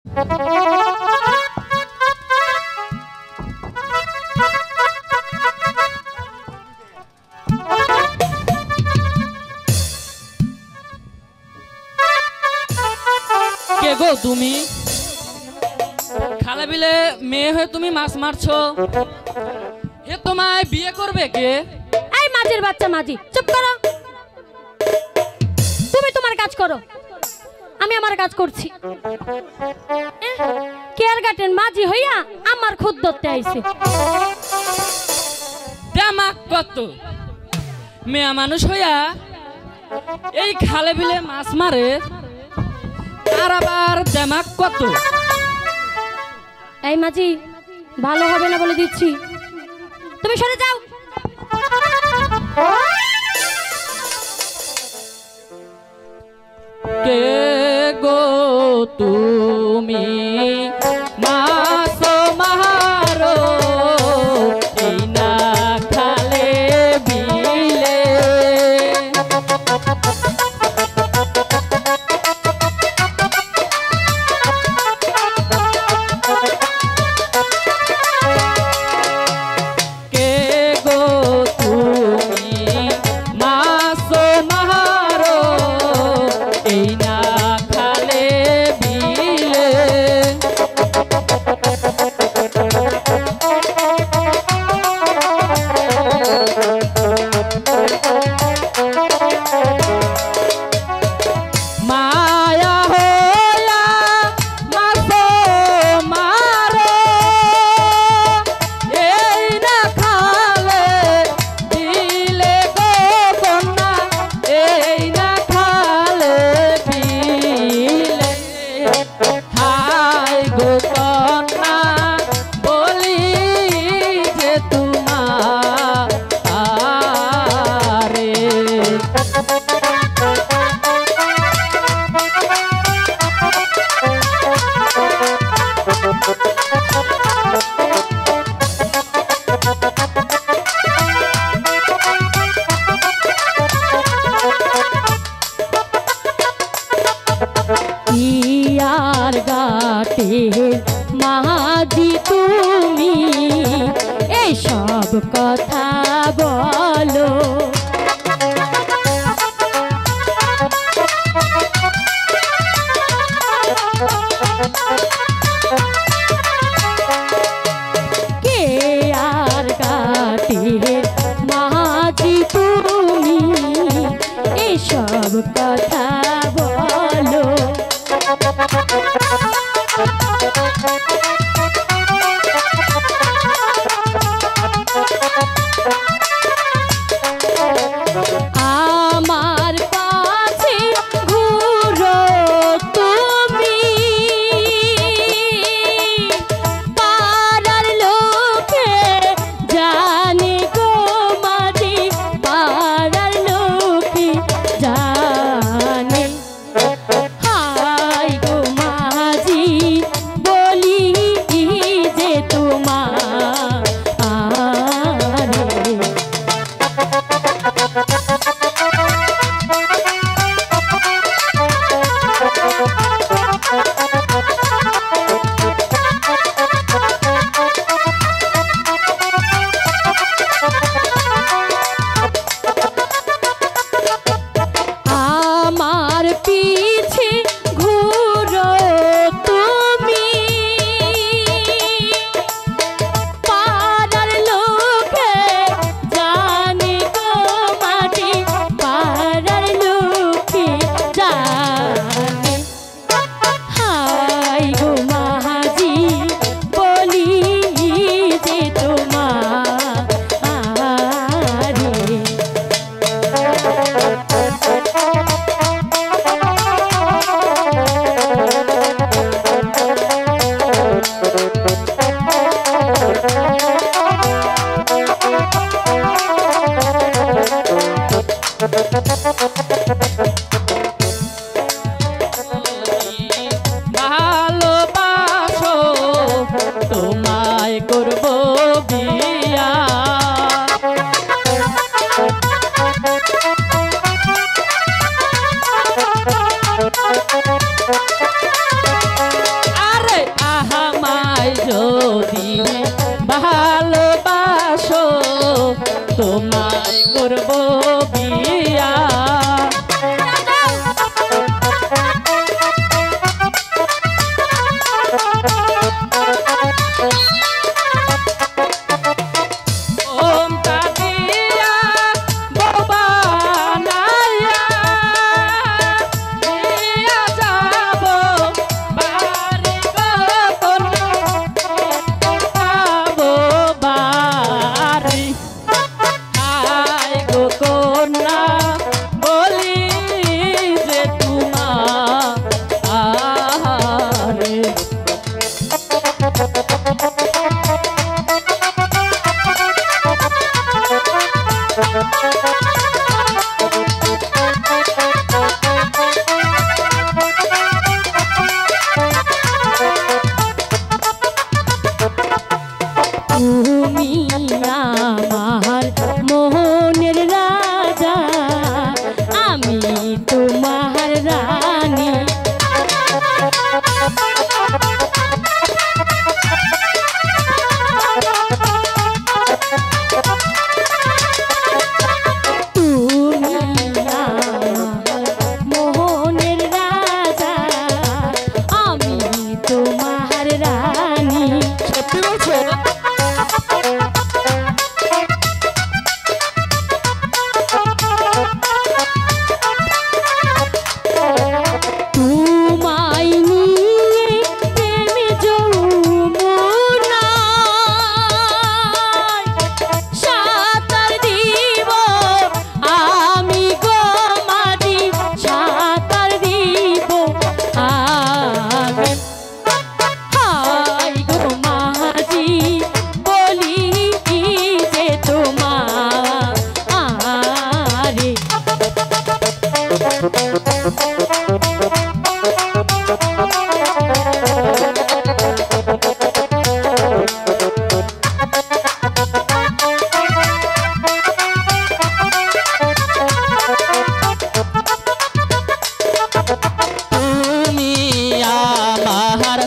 কে গো তুমি? খালে বিলে মেয়ে হয়ে তুমি মাছ মারছো, এ তোমায় বিয়ে করবে কে? এই মাঝির বাচ্চা মাঝি, চুপ করো। তুমি তোমার কাজ করো, আমি আমার কাজ করছি। কেয়ার গার্ডেন মাঝি হইয়া আমার খুদ ধরতে আইছে। দেমাক কত! মেয়া মানুষ হইয়া এই খালে বিলে মাছ মারে, আর আবার দেমাক কত! এই মাঝি, ভালো হবে না বলে দিচ্ছি, তুমি সরে যাও। কে গো তুমি? মাছ মারো এই না খালে বিলে, কে গো তুমি? মাছ মারো এই না খালে বিলে, মায়া হইয়া মাছ মারো এই না খালে বিলে গো কন্যা, এই না খালে বিলে। হাই গো কন্যা বলি যে তোমারে, ইয়ার গাটে মাঝি তুমি এসব কথা বলো, কে আর গাটে মাঝি তুমি এসব কথা বলো। আমার কাছে ঘুরো তুমি, পাড়ার লোকে জানে গো মাঝি, পাড়ার লোকে জানে। হাই গো মাঝি বলি ভালোবাসো তোমায় করব বিয়া ওম কাদিয়া বাবা নাইয়া দিয়া যাব বাড়ি গোপন পাবো বাড়ি আই গো কন্যা বলি যে তোমারে তুমি আমার মোহনের রাজা, আমি তোমার রানী। তুমি আমার মোহনের রাজা, আমি তোমার রানী। সত্যি বলছো তোমায় নিয়ে প্রেমে যমুনায় সাঁতার দিব আমি গো মাঝি, সাঁতার দিব আমি। হাই গো মাঝি বলি যে তোমারে তুমি আমার